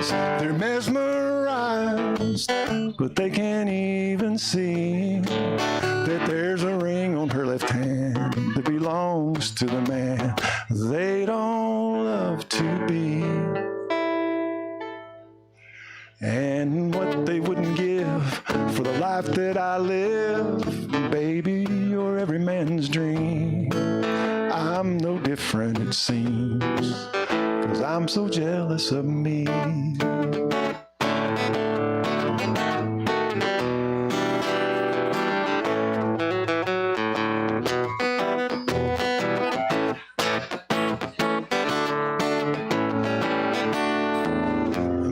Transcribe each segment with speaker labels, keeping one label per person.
Speaker 1: they're mesmerized, but they can't even see that there's a ring on her left hand that belongs to the man they don't love to be. And what they wouldn't give for the life that I live, baby, you're every man's dream. I'm no different, it seems, 'cause I'm so jealous of me.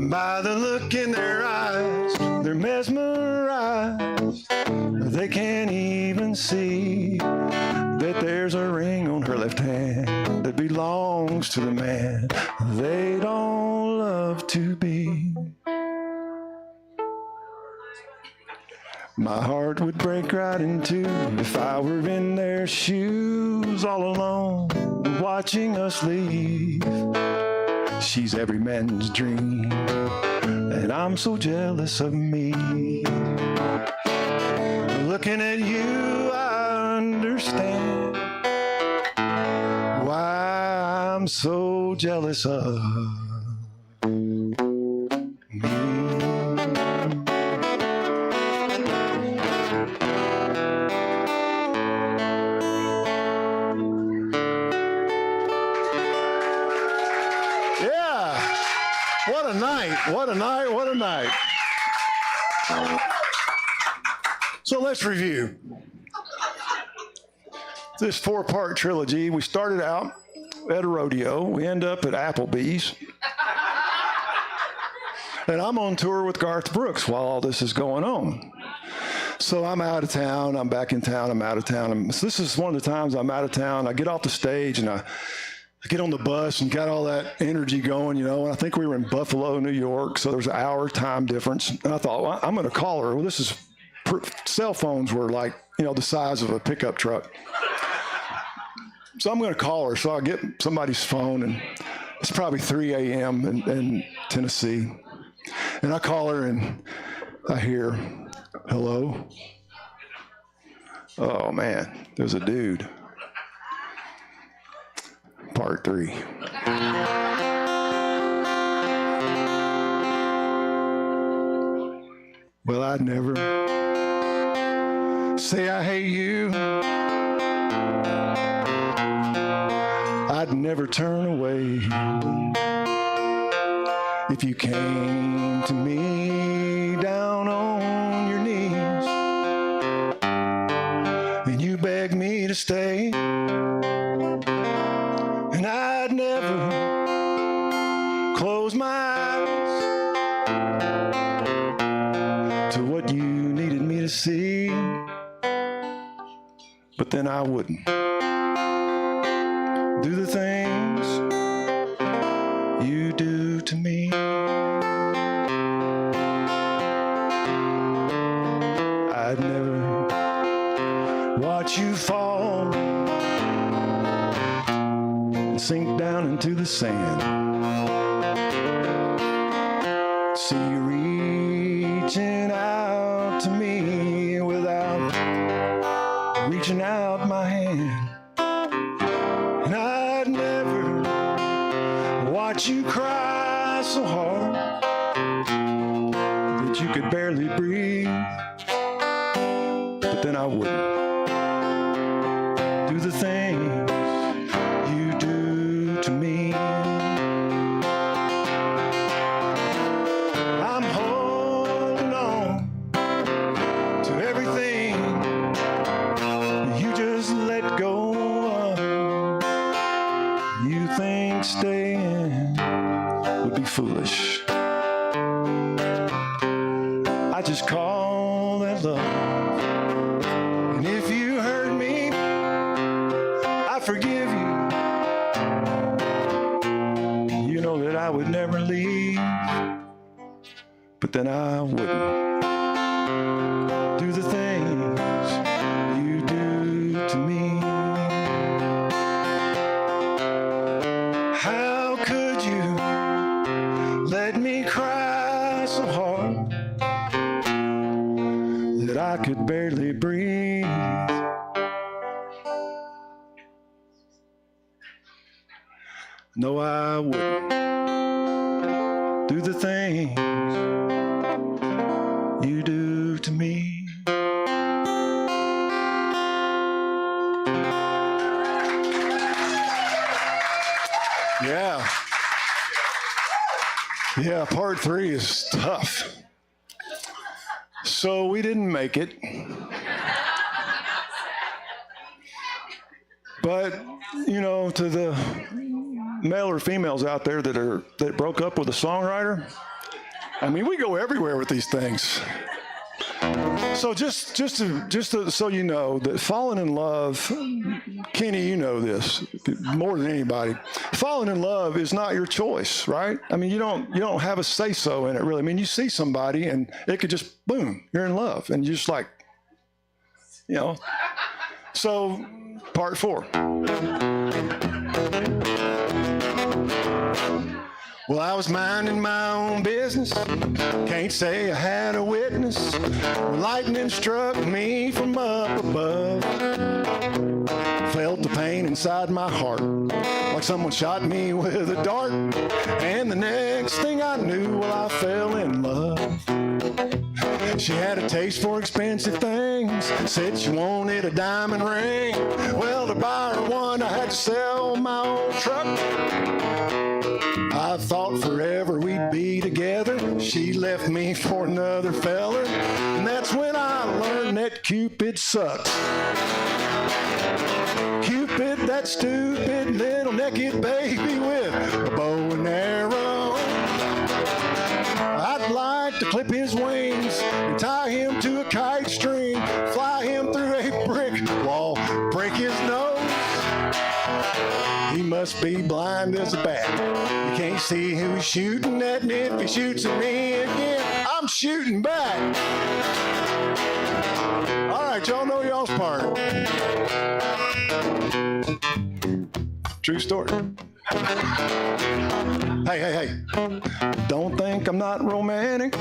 Speaker 1: By the look in their eyes, they're mesmerized. They can't even see that there's a ring on her left hand that belongs to the man they don't love to be. My heart would break right in two if I were in their shoes, all alone, watching us leave. She's every man's dream, and I'm so jealous of me. Looking at you, I understand why I'm so jealous of me. What a night, what a night, what a night. So let's review. This 4-part trilogy, we started out at a rodeo, we end up at Applebee's. And I'm on tour with Garth Brooks while all this is going on. So I'm out of town, I'm back in town, I'm out of town. This is one of the times I'm out of town. I get off the stage and I get on the bus and got all that energy going, you know, and I think we were in Buffalo, New York, so there was an hour time difference. And I thought, well, I'm going to call her. Well, cell phones were like, you know, the size of a pickup truck. So I'm going to call her. So I get somebody's phone, and it's probably 3 a.m. in Tennessee. And I call her, and I hear, hello? Oh, man, there's a dude. Part 3. Well, I'd never say I hate you. I'd never turn away if you came to me down on your knees and you begged me to stay. And I'd never close my eyes to what you needed me to see, but then I wouldn't do the things you do to me. I'd never watch you fall, sink down into the sand. See you reaching out to me without reaching out my hand. And I'd never watch you cry so hard that you could barely breathe, but then I wouldn't do the things you do to me. I'm holding on to everything you just let go of. You think staying would be foolish. I just call that love. And if you hurt me, I forgive you. You know that I would never leave, but then I wouldn't do the things you do to me. How could you let me cry barely breathe. No, I wouldn't do the things you do to me. Yeah, part 3 is tough. So we didn't make it. But, you know, to the male or females out there that broke up with a songwriter, I mean, we go everywhere with these things. So just so you know that falling in love, Kenny, you know this more than anybody. Falling in love is not your choice, right? I mean, you don't have a say so in it really. I mean, you see somebody and it could just boom, you're in love, and you're just like, you know. So, part 4. Well, I was minding my own business. Can't say I had a witness. Lightning struck me from up above. Felt the pain inside my heart, like someone shot me with a dart. And the next thing I knew, well, I fell in love. She had a taste for expensive things, said she wanted a diamond ring. Well, to buy her one, I had to sell my old truck. I thought forever we'd be together. She left me for another feller, and that's when I learned that Cupid sucks. Cupid, that stupid little naked baby with a bow and arrow. I'd like to clip his wings and tie him to a kite string, fly him through a brick wall, break his nose. He must be blind as a bat. You can't see who he's shooting at, and if he shoots at me again, I'm shooting back. All right, y'all know y'all's part. True story. Hey. Don't think I'm not romantic.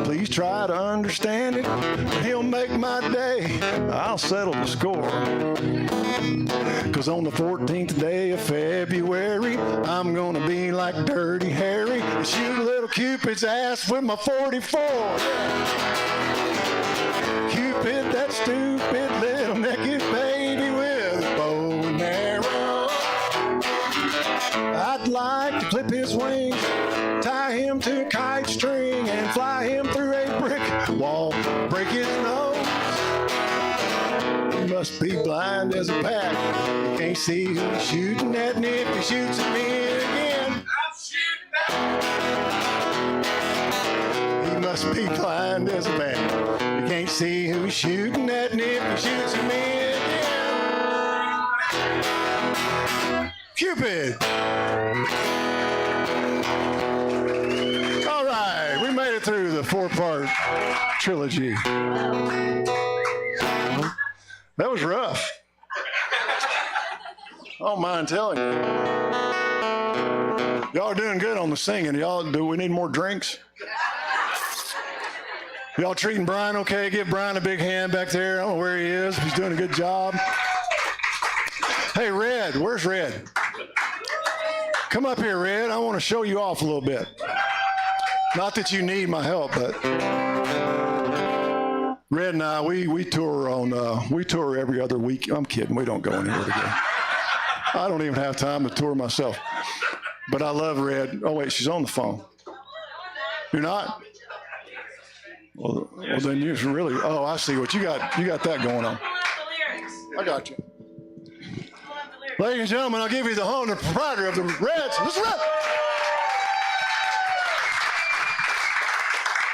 Speaker 1: Please try to understand it. He'll make my day. I'll settle the score. 'Cause on the 14th day of February, I'm gonna be like Dirty Harry and shoot little Cupid's ass with my 44. Cupid, that stupid little naked baby with a bow and arrow. I'd like to clip his wings, tie him to a kite string, and fly him through a brick wall, break his nose. He must be blind as a bat. He can't see who he's shooting at, and if he shoots at me again, I'm shooting back. He must be blind as a bat. He can't see who he's shooting at, and if he shoots at me again, Cupid. All right, we made it through the 4-part trilogy. That was rough. I don't mind telling you. Y'all are doing good on the singing. Do we need more drinks? Y'all treating Bryan okay? Give Bryan a big hand back there. I don't know where he is. He's doing a good job. Hey, Red, where's Red? Come up here, Red. I want to show you off a little bit. Not that you need my help, but Red and I, we tour every other week. I'm kidding. We don't go anywhere together. I don't even have time to tour myself. But I love Red. Oh, wait, she's on the phone. You're not? Well, then you really, I see what you got. You got that going on. I got you. Ladies and gentlemen, I'll give you the owner, proprietor of the Reds. Mr. Red.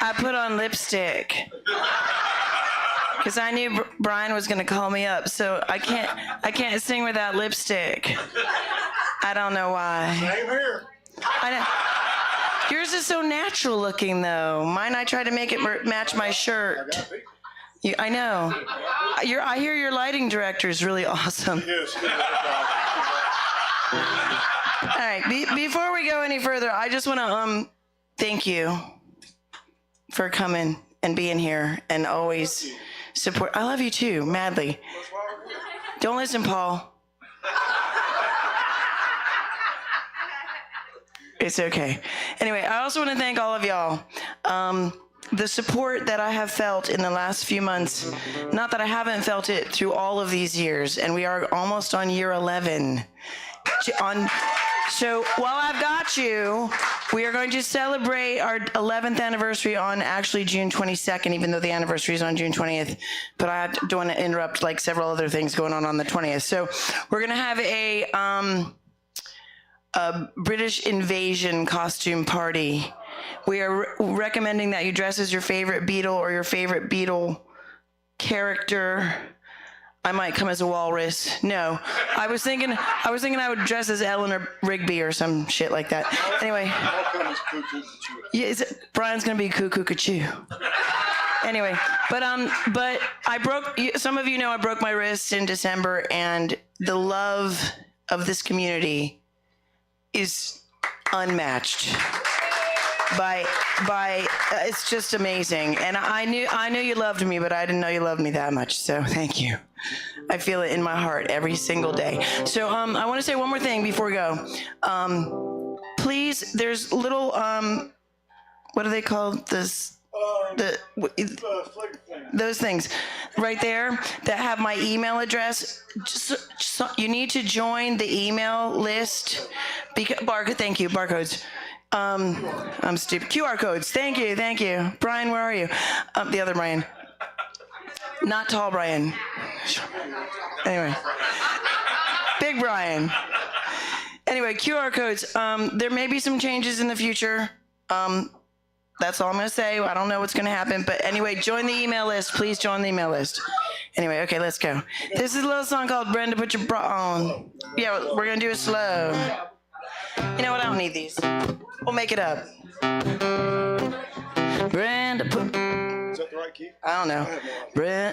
Speaker 2: I put on lipstick because I knew Bryan was going to call me up, so I can't sing without lipstick. I don't know why.
Speaker 1: Same here.
Speaker 2: I know. Yours is so natural looking, though. Mine, I try to make it match my shirt. I know. I hear your lighting director is really awesome. All right. Before we go any further, I just want to thank you for coming and being here and always support. I love you too, madly. Don't listen, Paul. It's okay. Anyway, I also want to thank all of y'all. The support that I have felt in the last few months, not that I haven't felt it through all of these years, and we are almost on year 11. So while I've got you, we are going to celebrate our 11th anniversary on actually June 22nd, even though the anniversary is on June 20th. But I don't want to interrupt like several other things going on the 20th. So we're going to have a British invasion costume party. We are recommending that you dress as your favorite Beatle or your favorite Beatle character. I might come as a walrus. No, I was thinking I would dress as Eleanor Rigby or some shit like that. Anyway, yeah, Brian's gonna be Cuckoo Cachoo. Anyway, but I broke. Some of you know I broke my wrist in December, and the love of this community is unmatched. By it's just amazing, and I knew you loved me, but I didn't know you loved me that much. So thank you. I feel it in my heart every single day. So I want to say one more thing before we go. Please, there's little what are they called? Those things right there that have my email address. Just you need to join the email list. Thank you, barcodes. I'm stupid. QR codes. Thank you. Bryan, where are you? The other Bryan. Not tall Bryan. Anyway. Big Bryan. Anyway, QR codes. There may be some changes in the future. That's all I'm going to say. I don't know what's going to happen. But anyway, join the email list. Please join the email list. Anyway, okay, let's go. This is a little song called Brenda, Put Your Bra On. Yeah, we're going to do it slow. You know what? I don't need these. We'll make it up. Brenda,
Speaker 1: Is that the right key?
Speaker 2: I don't know. No.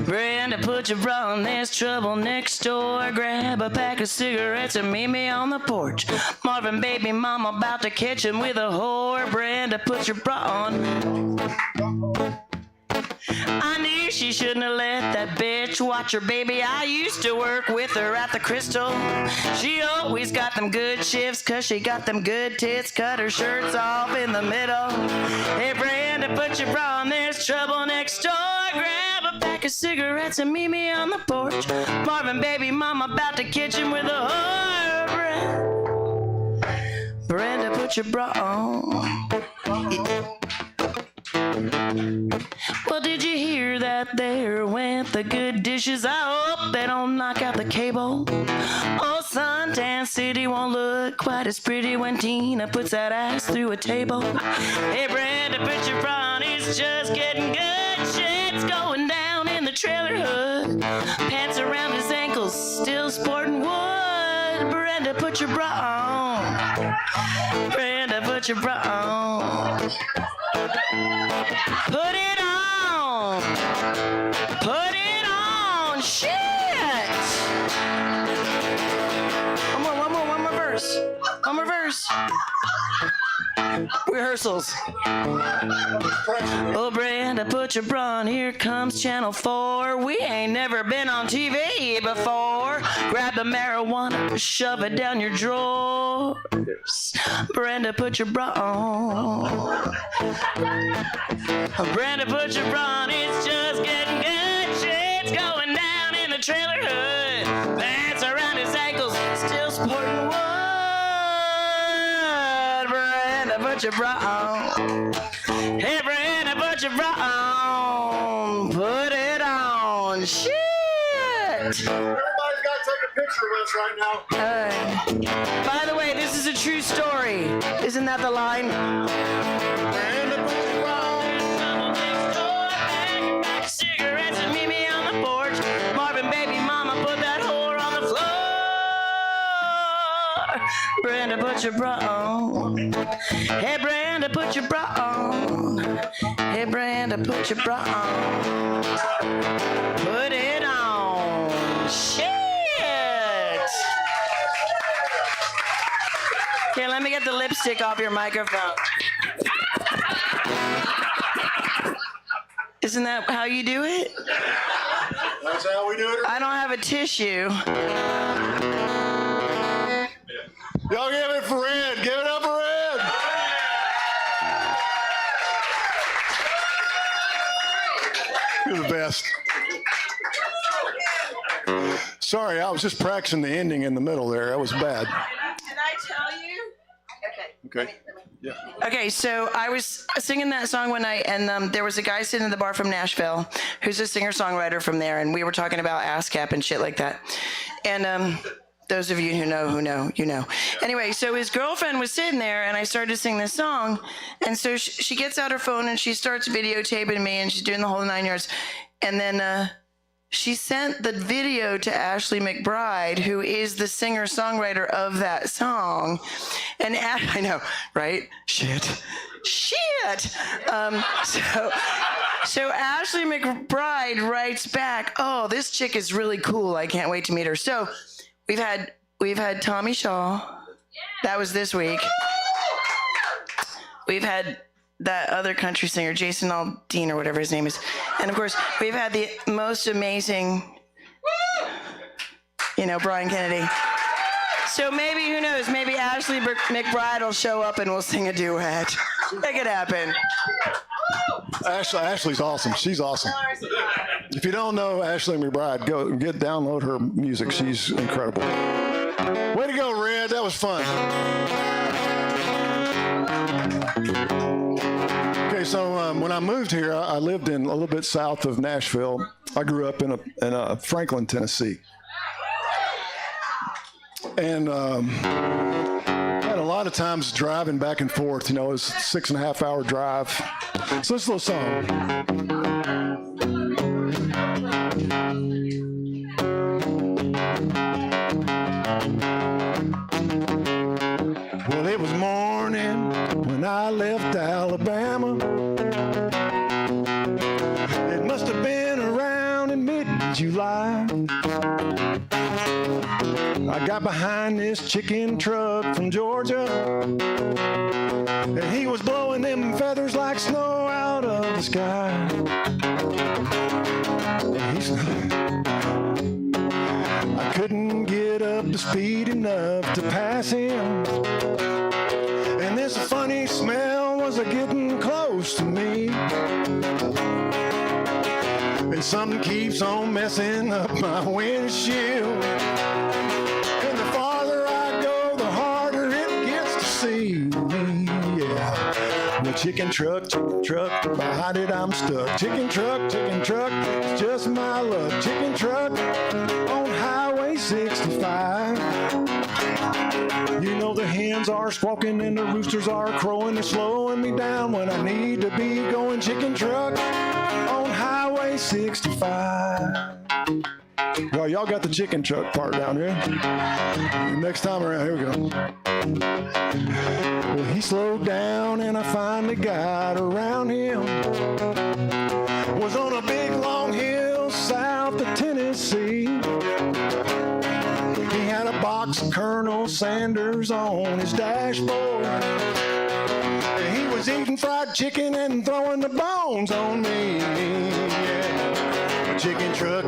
Speaker 2: Brenda, put your bra on. There's trouble next door. Grab a pack of cigarettes and meet me on the porch. Marvin, baby, mama about to catch him with a whore. Brenda, put your bra on. I knew she shouldn't have let that bitch watch her, baby. I used to work with her at the Crystal. She always got them good shifts, 'cause she got them good tits. Cut her shirts off in the middle. Hey, Brenda, put your bra on. There's trouble next door. Grab a pack of cigarettes and meet me on the porch. Marvin, baby, mama about to catch him with a whore. Brenda, put your bra on. Well, did you hear that there went the good dishes? I hope they don't knock out the cable. Oh, Suntan City won't look quite as pretty when Tina puts that ass through a table. Hey, Brenda, put your bra on. It's just getting good. Shit's going down in the trailer hood. Pants around his ankles, still sporting wood. Brenda, put your bra on. Brenda, put your bra on. Put it on. Put it on. Shit. One more verse. One more verse. Rehearsals. Oh, Brenda, put your bra on. Here comes Channel 4. We ain't never been on TV before. Grab the marijuana, shove it down your drawers. Brenda, put your bra on. Brenda, put your bra on. It's just getting good. Shit's going down in the trailer hood. Pants around his ankles, still sporting wood. Brenda, put your bra on. Hey, Brenda, put your bra on. Put it on. Shit.
Speaker 3: Everybody's got to take a picture of us right now.
Speaker 2: By the way, this is a true story. Isn't that the line?
Speaker 3: Brenda, put your bra on.
Speaker 2: Cigarettes and meet me on the porch. Marvin, baby, mama, put that whore on the floor. Brenda, put your bra on. Hey, Brenda, put your bra on. Hey, Brenda, put your bra on. Put it on. Shit. Here, let me get the lipstick. chopstick off your microphone. Isn't that how you do it?
Speaker 3: That's how we do it.
Speaker 2: I don't have a tissue.
Speaker 3: Y'all give it for Red. Give it up for Red. You're the best. Sorry, I was just practicing the ending in the middle there. That was bad.
Speaker 2: Can I tell you?
Speaker 3: Okay. Yeah.
Speaker 2: Okay, so I was singing that song one night, and there was a guy sitting in the bar from Nashville who's a singer-songwriter from there, and we were talking about ASCAP and shit like that. And those of you who know, you know. Anyway, so his girlfriend was sitting there, and I started to sing this song, and so she gets out her phone, and she starts videotaping me, and she's doing the whole 9 yards. And then she sent the video to Ashley McBride, who is the singer-songwriter of that song. And I know, right? Shit. So Ashley McBride writes back, "Oh, this chick is really cool. I can't wait to meet her." So we've had Tommy Shaw. That was this week. We've had that other country singer, Jason Aldean or whatever his name is. And of course, we've had the most amazing, Bryan Kennedy. So maybe, who knows, maybe Ashley McBride will show up and we'll sing a duet. Make it happen.
Speaker 3: Ashley's awesome. She's awesome. If you don't know Ashley McBride, go download her music. She's incredible. Way to go, Red. That was fun. Okay, so when I moved here, I lived in a little bit south of Nashville. I grew up in Franklin, Tennessee. And had a lot of times driving back and forth. It was a 6.5 hour drive. So this little song. Well, it was morning when I left Alabama. It must have been around in mid-July. I got behind this chicken truck from Georgia, and he was blowing them feathers like snow out of the sky. I couldn't get up to speed enough to pass him, and this funny smell was getting close to me. And something keeps on messing up my windshield. And the farther I go, the harder it gets to see me. Yeah. The chicken truck, behind it I'm stuck. Chicken truck, it's just my luck. Chicken truck on Highway 65. The hens are squawking and the roosters are crowing. They're slowing me down when I need to be going. Chicken truck on Highway 65. Well, y'all got the chicken truck part down here. Next time around, here we go. Well, he slowed down and I finally got around him. Was on a big long hill south of Tennessee. He had a box of Colonel Sanders on his dashboard. And he was eating fried chicken and throwing the bones on me. Yeah. Chicken truck,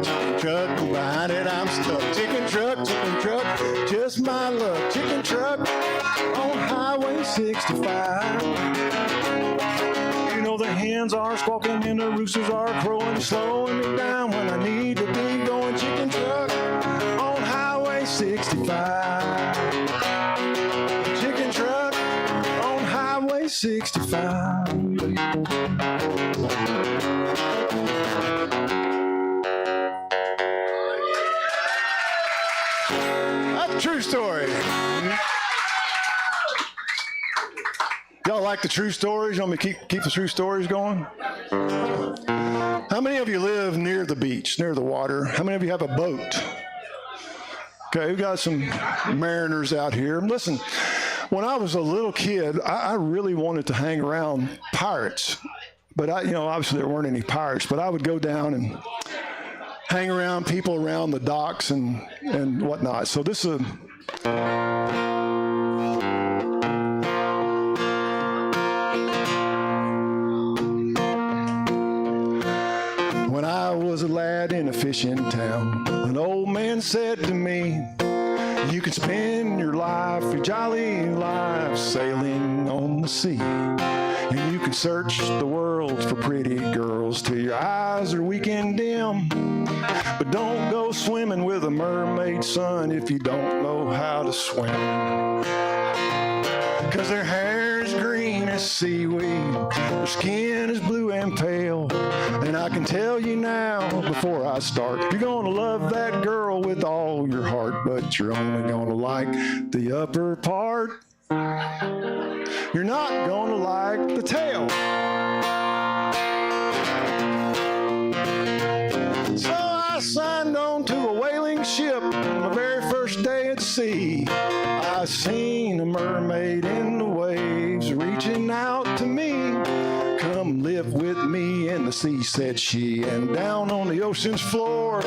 Speaker 3: behind it I'm stuck. Chicken truck, just my luck. Chicken truck on Highway 65. The hens are squawking and the roosters are crowing, slowing me down when I need to be going. Chicken truck on Highway 65. Chicken truck on Highway 65. That's a true story. Y'all like the true stories? You want me to keep the true stories going? How many of you live near the beach, near the water? How many of you have a boat? Okay, we've got some mariners out here. Listen, when I was a little kid, I really wanted to hang around pirates. But obviously there weren't any pirates, but I would go down and hang around people around the docks and whatnot. So this is
Speaker 1: was a lad in a fishing town. An old man said to me, you can spend your life, your jolly life, sailing on the sea. And you can search the world for pretty girls till your eyes are weak and dim. But don't go swimming with a mermaid, son, if you don't know how to swim. 'Cause their hair's green as seaweed, their skin is blue and pale. And I can tell you now, before I start, you're gonna love that girl with all your heart, but you're only gonna like the upper part. You're not gonna like the tail. So I signed on to a whaling ship on the very first day at sea. I seen a mermaid in the waves reaching out to me. Come live with me in the sea, said she, and down on the ocean's floor,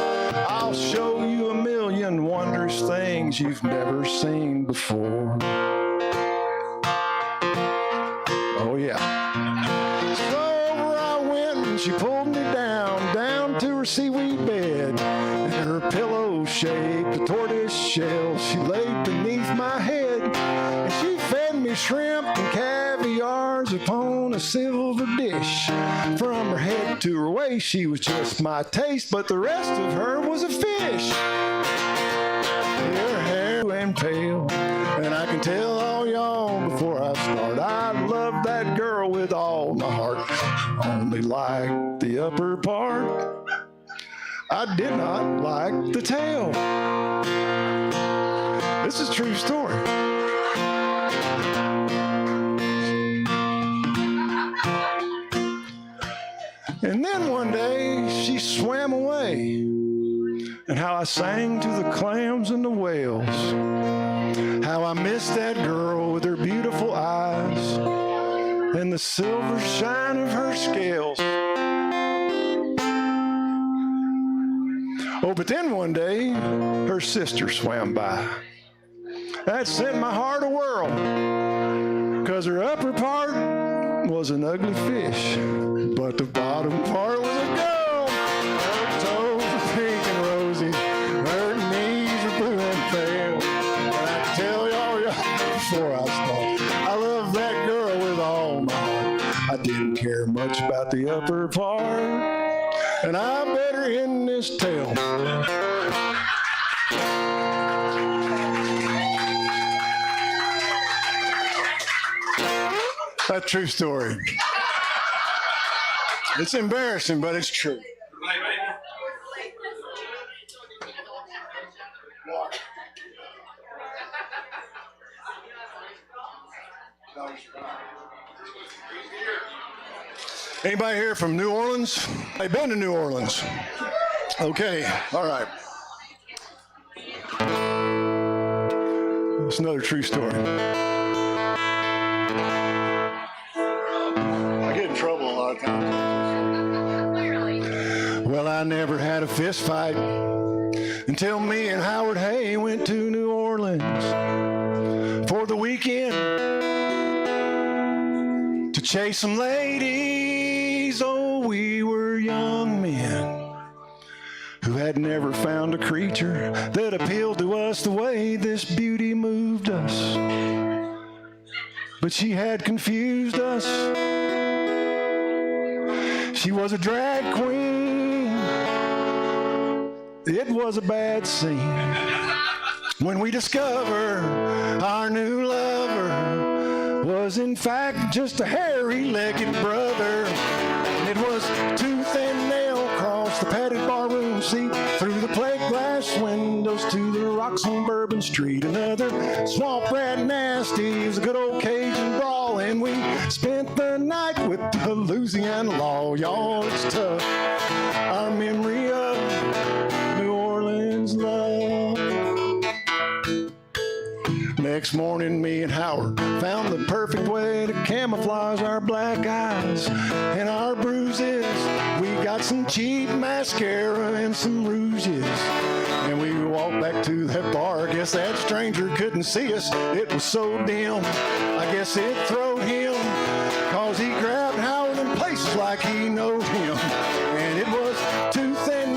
Speaker 1: I'll show you a million wondrous things you've never seen before. Oh yeah. So over I went and she pulled me down to her seaweed bed. And her pillow shaped a tortoise shell she laid beneath my head. And she fed me shrimp and caviars upon a silver dish. From her head to her waist she was just my taste, but the rest of her was a fish. Her hair and pale, and I can tell all y'all before I start, I love that girl with all my heart. Only like the upper part. I did not like the tail. This is a true story. And then one day she swam away, and how I sang to the clams and the whales, how I missed that girl with her beautiful eyes and the silver shine of her scales. Oh, but then one day her sister swam by. That sent my heart a whirl, 'cause her upper part was an ugly fish, but the bottom part was a girl. Her toes were pink and rosy, her knees were blue and pale. And I can tell y'all before I start, I love that girl with all my heart. I didn't care much about the upper part, and I better end this tale. That's a true story. It's embarrassing, but it's true. Anybody here from New Orleans? I've been to New Orleans. Okay, all right. It's another true story. I get in trouble a lot of times. Well, I never had a fist fight until me and Howard Hay went to New Orleans for the weekend to chase some ladies. Oh, we were young men who had never found a creature that appealed to us the way this beauty moved us. But she had confused us. She was a drag queen. It was a bad scene when we discover our new lover was in fact just a hairy-legged brother. And it was tooth and nail across the padded barroom seat, through the plate glass windows to the rocks on Bourbon Street. Another swamp rat nasty. It was a good old Cajun brawl, and we spent the night with the Louisiana law. Y'all, it's tough. Our memory of New Orleans love. Next morning, me and Howard found the perfect way to camouflage our black eyes and our bruises. We got some cheap mascara and some rouges, and we walked back to that bar. I guess that stranger couldn't see us. It was so dim. I guess it throwed him, 'cause he grabbed Howard in places like he knowed him. And it was tooth and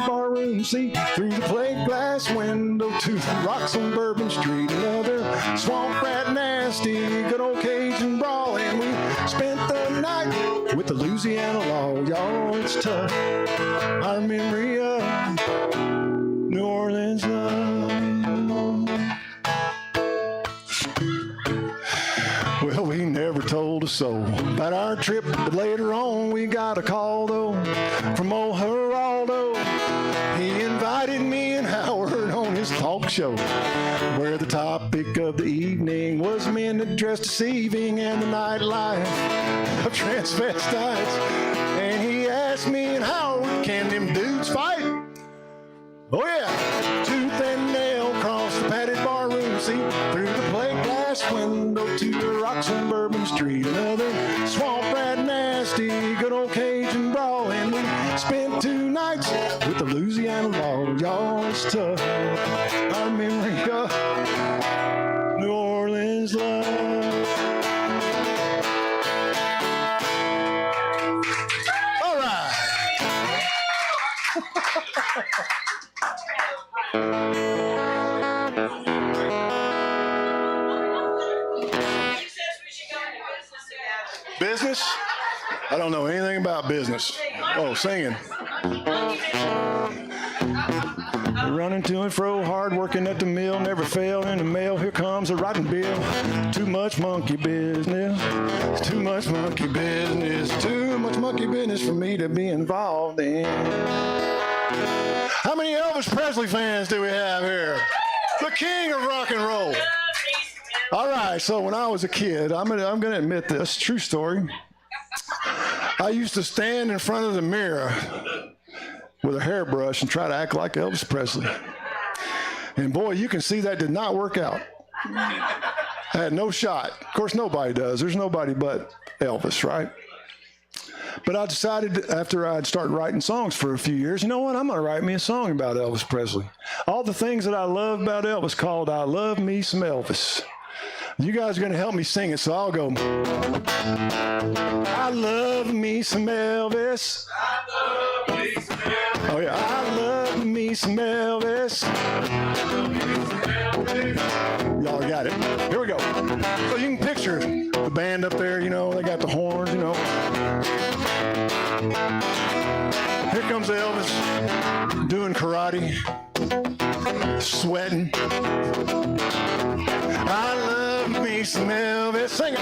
Speaker 1: barroom seat, through the plate glass window to the rocks on Bourbon Street. Another swamp rat nasty, good old Cajun brawl, and we spent the night with the Louisiana law. Y'all, it's tough. Our memory of New Orleans love. Well, we never told a soul about our trip, but later on we got a call, though, from old Geraldo. He invited me and Howard on his talk show, where the topic of the evening was men that dress deceiving and the nightlife of transvestites. And he asked me and Howard, can them dudes fight? Oh yeah, tooth and nail across the padded barroom seat, through the plate glass window to the rocks on Bourbon Street. Another swamp rat nasty, good old Cajun brawl, and we spent 2 nights with the Louisiana law. Y'all, it's tough. Our memory of New Orleans love. All right. Business? I don't know anything about business. Oh, singing. Running to and fro, hard working at the mill, never fail in the mail. Here comes a rotten bill. Too much monkey business. Too much monkey business. Too much monkey business for me to be involved in. How many Elvis Presley fans do we have here? The king of rock and roll. All right, so when I was a kid, I'm gonna admit this, true story. I used to stand in front of the mirror with a hairbrush and try to act like Elvis Presley. And boy, you can see that did not work out. I had no shot. Of course, nobody does. There's nobody but Elvis, right? But I decided after I'd started writing songs for a few years, you know what, I'm gonna write me a song about Elvis Presley. All the things that I love about Elvis, called I Love Me Some Elvis. You guys are going to help me sing it, so I'll go. I love me some Elvis. Oh, yeah. I love me some Elvis. Y'all got it. Here we go. So you can picture the band up there, you know, they got the horns, you know. Here comes Elvis doing karate, sweating. I love me some Elvis. Sing it.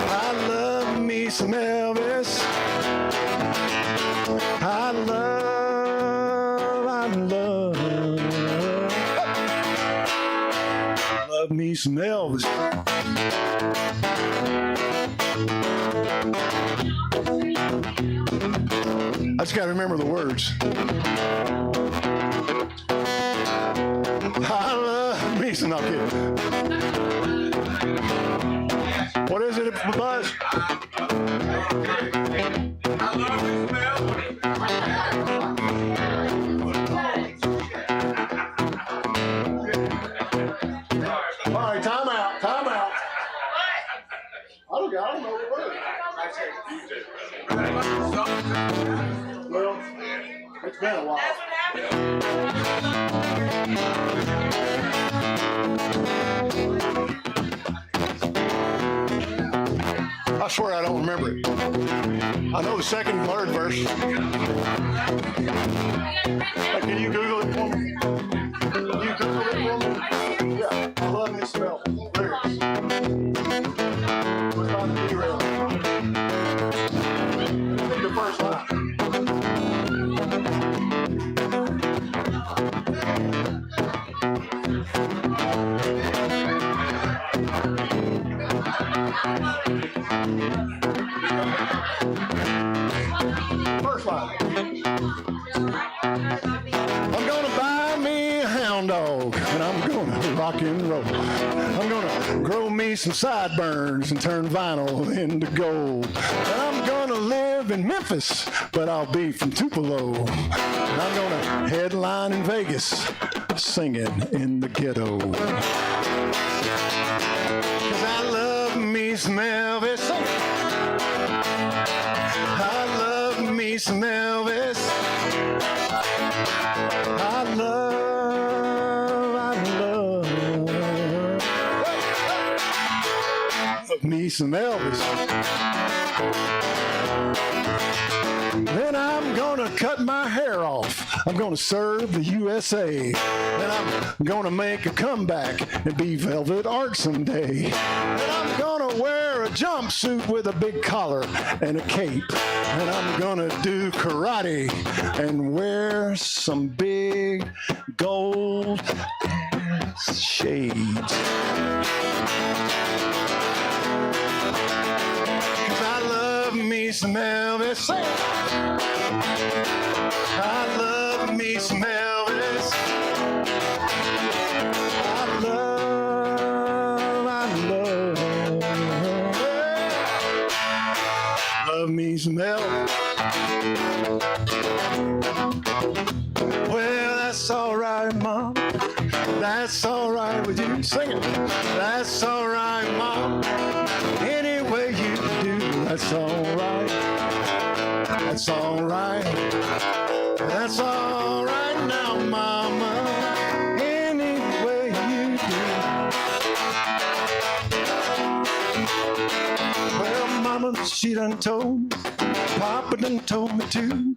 Speaker 1: I love me some Elvis. I love me some Elvis. I just got to remember the words. I love me some, no kidding. What is it, Buzz? I love me some Elvis. All right, time out, time out. I don't know the word. Well, it's been a while. I swear I don't remember it. I know the second and third verse. Hey, can you Google it for me? Can you Google it for me? Yeah, I love this smell. There it is. What's on the derail? I think the first line. First line. I'm gonna buy me a hound dog, and I'm gonna rock and roll. I'm gonna grow me some sideburns and turn vinyl into gold. And I'm gonna live in Memphis, but I'll be from Tupelo. And I'm gonna headline in Vegas, singing in the ghetto. 'Cause I love me some Elvis. I love me some Elvis.
Speaker 3: me some Elvis. Then I'm gonna cut my hair off. I'm gonna serve the USA. Then I'm gonna make a comeback and be Velvet Art someday. Then I'm gonna wear a jumpsuit with a big collar and a cape. And I'm gonna do karate and wear some big gold shades. Me some Elvis. I love me some Elvis. I love me some Elvis. Well, that's all right, Mom. That's all right with you. Sing it. That's all right, Mom. Any way you do, that's all right. That's all right. That's all right now, Mama. Any way you do. Well, Mama, she done told, Papa done told me too.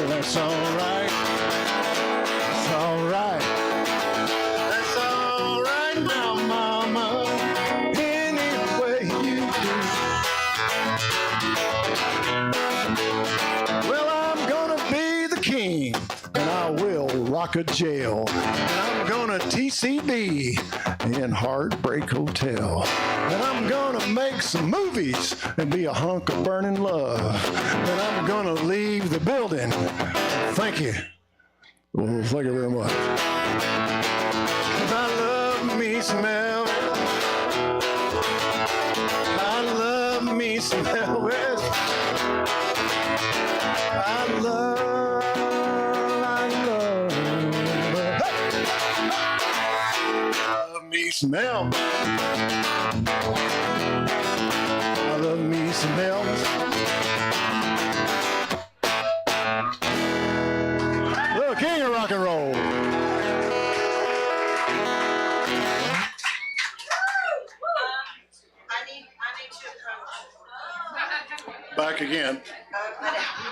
Speaker 3: That's all right. That's all right. That's all right now, Mama. Any way you do. Well, I'm gonna be the king, and I will rock a jail. And I'm gonna TCB in Heartbreak Hotel. And I'm gonna make some movies and be a hunk of burning love. And I'm gonna leave the building. Thank you. Well, thank you very much. 'Cause I love me some Elvis. I love me some Elvis. I love me some Elvis. I love me some Elvis. The king of rock and roll.
Speaker 2: I need to approach.
Speaker 3: Back again.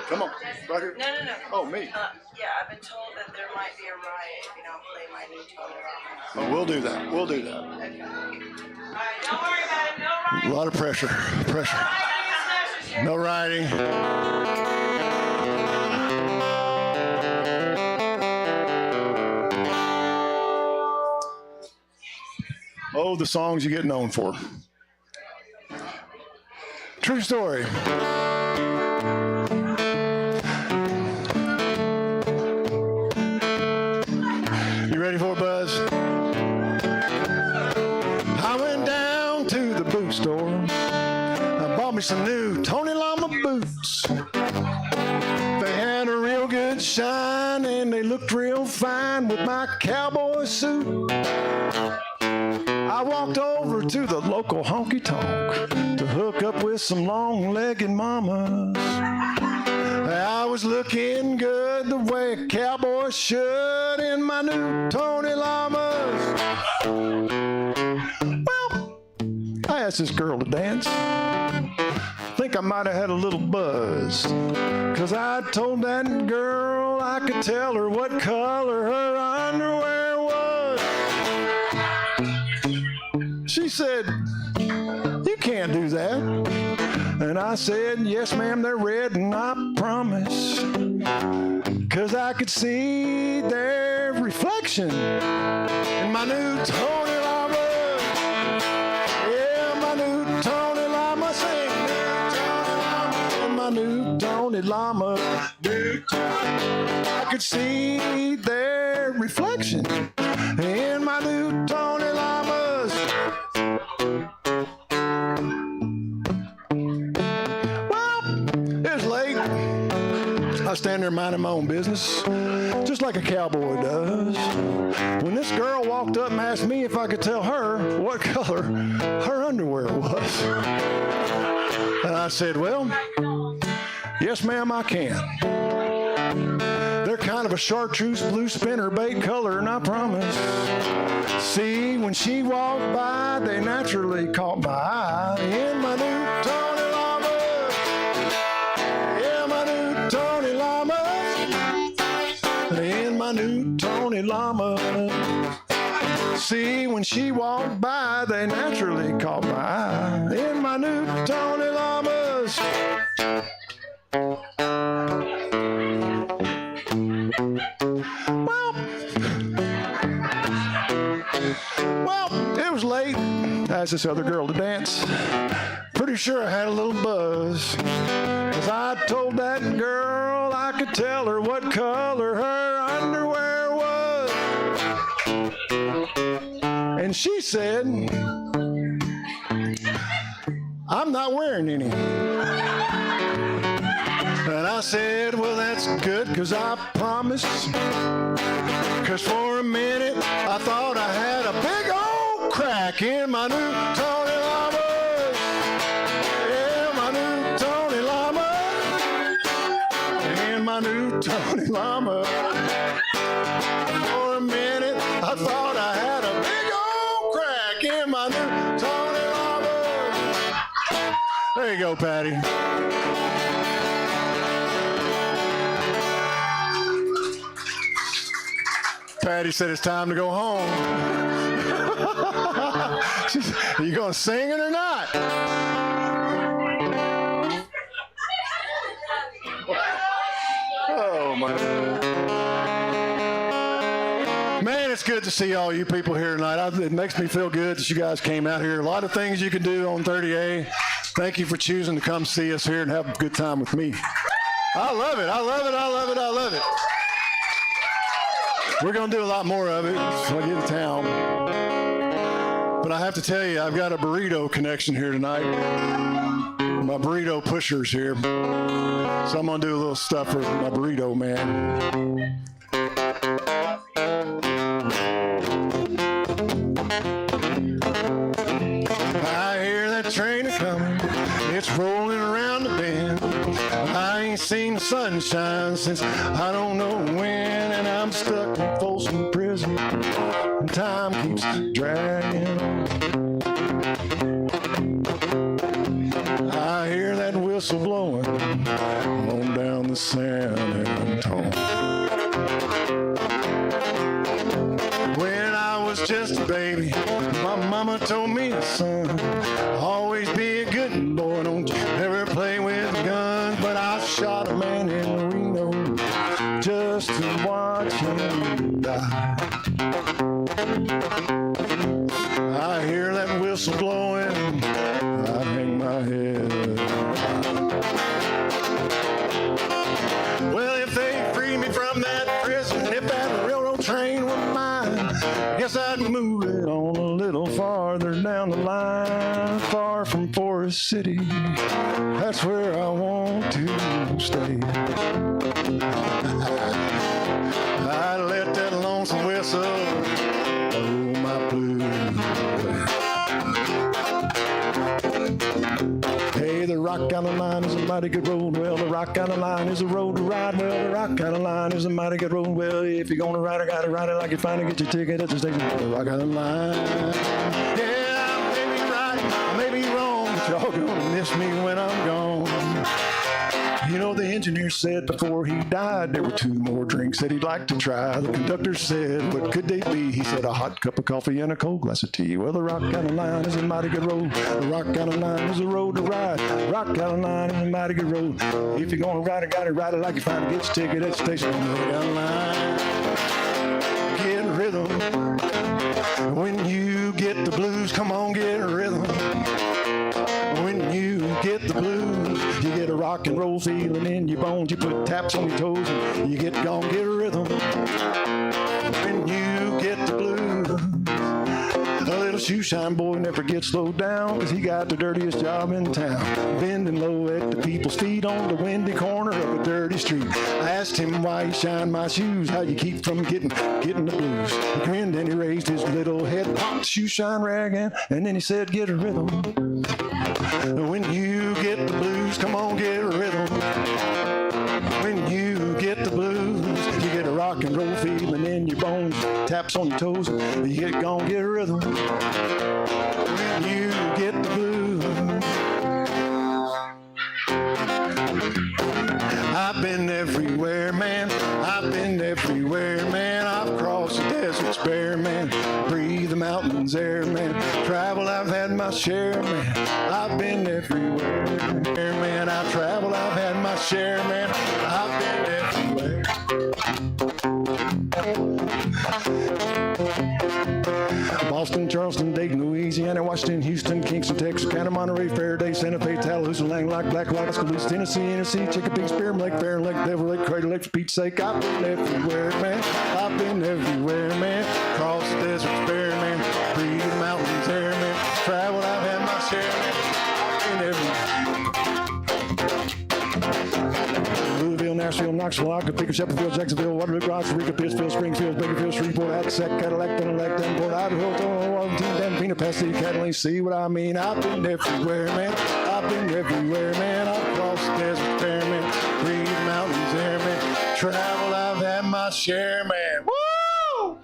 Speaker 3: Come on. Back here.
Speaker 2: No.
Speaker 3: Oh, me.
Speaker 2: Yeah, I've been told that there might be a riot if you don't play my new tone.
Speaker 3: Oh, we'll do that. We'll do that.
Speaker 2: Okay. All right, don't worry about it. No riot.
Speaker 3: A lot of pressure. Pressure. No riding. Oh, the songs you get known for. True story. You ready for it, Buzz? I went down to the boot store. I bought me some new Tony Llama boots. They had a real good shine and they looked real fine with my cowboy suit. I walked over to the local honky-tonk to hook up with some long-legged mamas. I was looking good the way a cowboy should in my new Tony Llamas. Well, I asked this girl to dance. Think I might have had a little buzz, 'cause I told that girl I could tell her what color her underwear was. She said, "You can't do that." And I said, "Yes, ma'am, they're red, and I promise." 'Cause I could see their reflection in my new Tony Llama. Yeah, my new Tony Llama. Sing, new Tony Llama. My new Tony Llama. New Tony. I could see their reflection in my new Tony Llamas. It was late. I was standing there minding my own business, just like a cowboy does, when this girl walked up and asked me if I could tell her what color her underwear was. And I said, "Well, yes, ma'am, I can. They're kind of a chartreuse blue spinner bait color, and I promise. See, when she walked by, they naturally caught my eye. In my new Tony Llama, yeah, my new Tony Llama, in my new Tony Llama. See, when she walked by, they naturally caught my eye. In my new Tony Llamas. Well, it was late. I asked this other girl to dance. Pretty sure I had a little buzz. 'Cause I told that girl I could tell her what color her underwear was. And she said, I'm not wearing any. And I said, well, that's good, 'cause I promised. 'Cause for a minute, I thought I had a big old crack in my new Tony Llama. Yeah, my new Tony Llama. In my new Tony Llama. For a minute, I thought I had a big old crack in my new Tony Llama. There you go, Patty. Patty said it's time to go home. Are you going to sing it or not? Oh, my God. Man, it's good to see all you people here tonight. It makes me feel good that you guys came out here. A lot of things you can do on 30A. Thank you for choosing to come see us here and have a good time with me. I love it. I love it. I love it. I love it. We're going to do a lot more of it when I get to town. But I have to tell you, I've got a burrito connection here tonight. My burrito pusher's here. So I'm going to do a little stuff for my burrito man. I hear that train a-coming. It's rolling around the bend. I ain't seen the sunshine since I don't know when, and I'm stuck in Folsom Prison, and time keeps dragging on. I hear that whistle blowing on down the San Antone. When I was just a baby, my mama told me, son, always be a good boy, don't you ever play with guns. But I shot a man in Reno just to watch him die. I hear that whistle blowing, I hang my head. Well, if they free me from that prison, if that railroad train were mine, I guess I'd move it on a little farther down the line, far from Forest City. That's where I want to stay. I let that lonesome whistle blow my blues. Hey, the Rock Island Line is a mighty good road. Well, the Rock Island Line is a road to ride. Well, the Rock Island Line is a mighty good road. Well, if you're gonna ride it, gotta ride it like you find it. Get your ticket at the station. The Rock Island Line. Yeah, I may be right, I may be wrong, but y'all gonna miss me when I'm gone. You know, the engineer said before he died there were 2 more drinks that he'd like to try. The conductor said, what could they be? He said, a hot cup of coffee and a cold glass of tea. Well, the Rock Island Line is a mighty good road. The Rock Island Line is a road to ride. Rock Island Line is a mighty good road. If you're gonna ride it, gotta ride it like you find it. Get your ticket at the station on the Rock Island Line. Get rhythm. When you get the blues, come on, get rhythm. When you get the blues, you get a rock and roll feeling in your bones. You put taps on your toes and you get gone, get a rhythm. When you get the blues, a little shoe shine boy never gets slowed down, 'cause he got the dirtiest job in town, bending low at the people's feet on the windy corner of a dirty street. I asked him why he shined my shoes, how you keep from getting the blues. He grinned and he raised his little head, popped the shoe shine rag in, and then he said, get a rhythm. When you get the blues, come on, get a rhythm. When you get the blues, you get a
Speaker 1: your toes. You gon' get a rhythm when you get the blues. I've been everywhere, man. I've been everywhere, man. I've crossed the deserts bare, man. Breathe the mountains air, man. Travel, I've had my share, man. I've been everywhere, man. I've traveled, I've had my share, man. I've been everywhere. Boston, Charleston, Dayton, Louisiana, Washington, Houston, Kingston, Texas, Canada, Monterey, Faraday, Santa Fe, Tallahassee, Lang, Black, Rock, Louisiana, Tennessee, Chicopee, Spearman Lake, Fair Lake, Devil Lake, Crater Lake, for Pete's sake. I've been everywhere, man. I've been everywhere, man. Cross the deserts bare, man. Breathe the mountains air, man. Traveled, I've had my share, man. I've been everywhere. Louisville, Nashville, Knoxville, Occoquan, Shepherdville, Jacksonville, Waterloo, Costa Rica, Pittsfield, Springfield, Bakerfield, Shreveport, Hackensack, Cadillac, Dunlap, Davenport, Idaho, Washington, Danvina, Pasadena, Catalina. See what I mean? I've been everywhere, man. I've been everywhere, man. I've crossed the desert fair, man. Breathe the mountains air, man. Travel, I've had my share, man. Woo!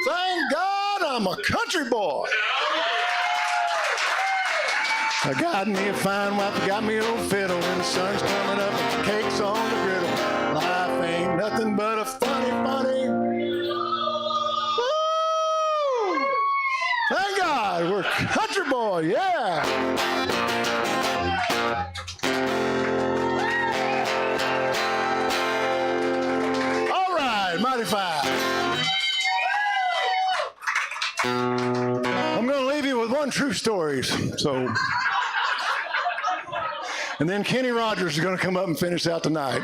Speaker 1: Thank God I'm a country boy. I got me a fine wife, got me an old fiddle, and the sun's coming up, and the cake's on the griddle. Life ain't nothing but a funny. Woo! Thank God, we're country boy, yeah. All right, mighty fine. I'm going to leave you with one true story, so. And then Kenny Rogers is going to come up and finish out tonight.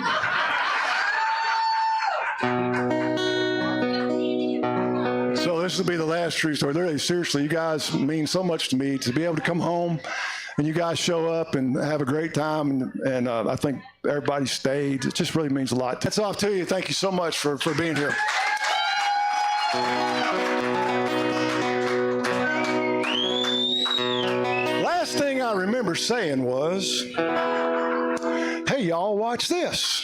Speaker 1: So this will be the last true story. Literally, seriously, you guys mean so much to me to be able to come home and you guys show up and have a great time. And I think everybody stayed. It just really means a lot. That's off to you. Thank you so much for being here. Last thing I remember saying was, hey, y'all, watch this.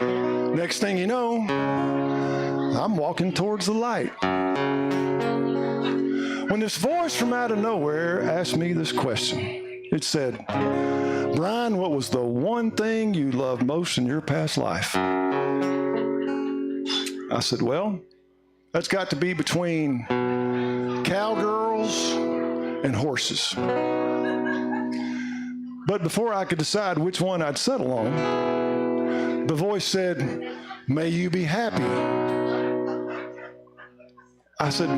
Speaker 1: Next thing you know, I'm walking towards the light. When this voice from out of nowhere asked me this question, it said, Bryan, what was the one thing you loved most in your past life? I said, well, that's got to be between cowgirls and horses. But before I could decide which one I'd settle on, the voice said, may you be happy. I said,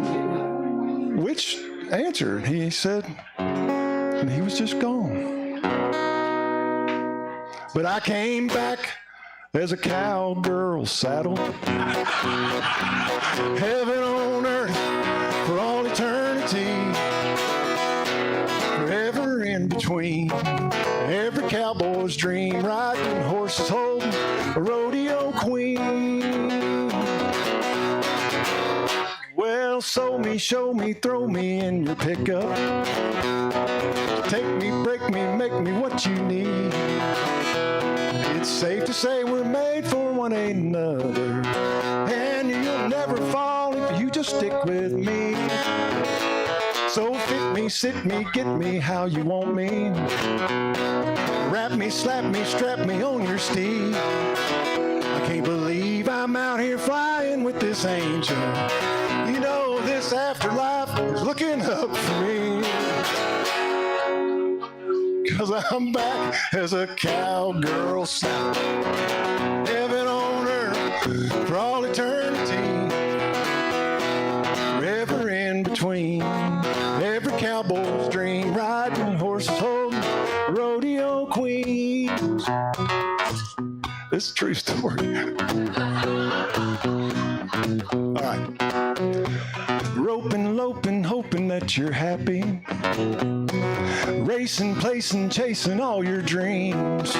Speaker 1: which answer? He said, and he was just gone. But I came back as a cowgirl saddled, heaven on earth for all eternity, forever in between. Every cowboy's dream, riding horses, holding a rodeo queen. Well, sew me, show me, throw me in your pickup. Take me, break me, make me what you need. It's safe to say we're made for one another, and you'll never fall if you just stick with me. So fit me, sit me, get me how you want me. Wrap me, slap me, strap me on your steed. I can't believe I'm out here flying with this angel. You know this afterlife is looking up for me. 'Cause I'm back as a cowgirl saddle, heaven on earth for all eternity, forever in between. Every cowboy's dream, riding horses, holding rodeo queens. This is a true story. All right. Roping, loping, hoping that you're happy. Racing, placing, chasing all your dreams.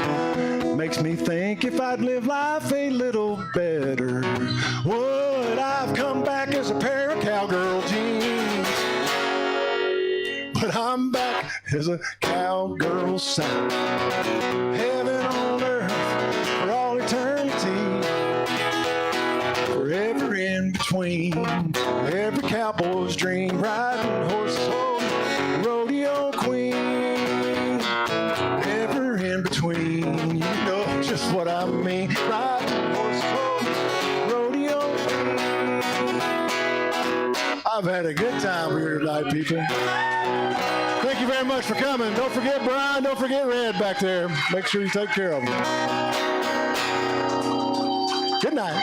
Speaker 1: Makes me think if I'd live life a little better, would I've come back as a pair of cowgirl jeans. But I'm back as a cowgirl saddle, heaven on earth for all eternity,
Speaker 3: between. Every cowboy's dream, riding horses home, rodeo queen. Ever in between, you know just what I mean. Riding horses home, rodeo queen. I've had a good time here tonight, people. Thank you very much for coming. Don't forget Bryan. Don't forget Red back there. Make sure you take care of them. Good night.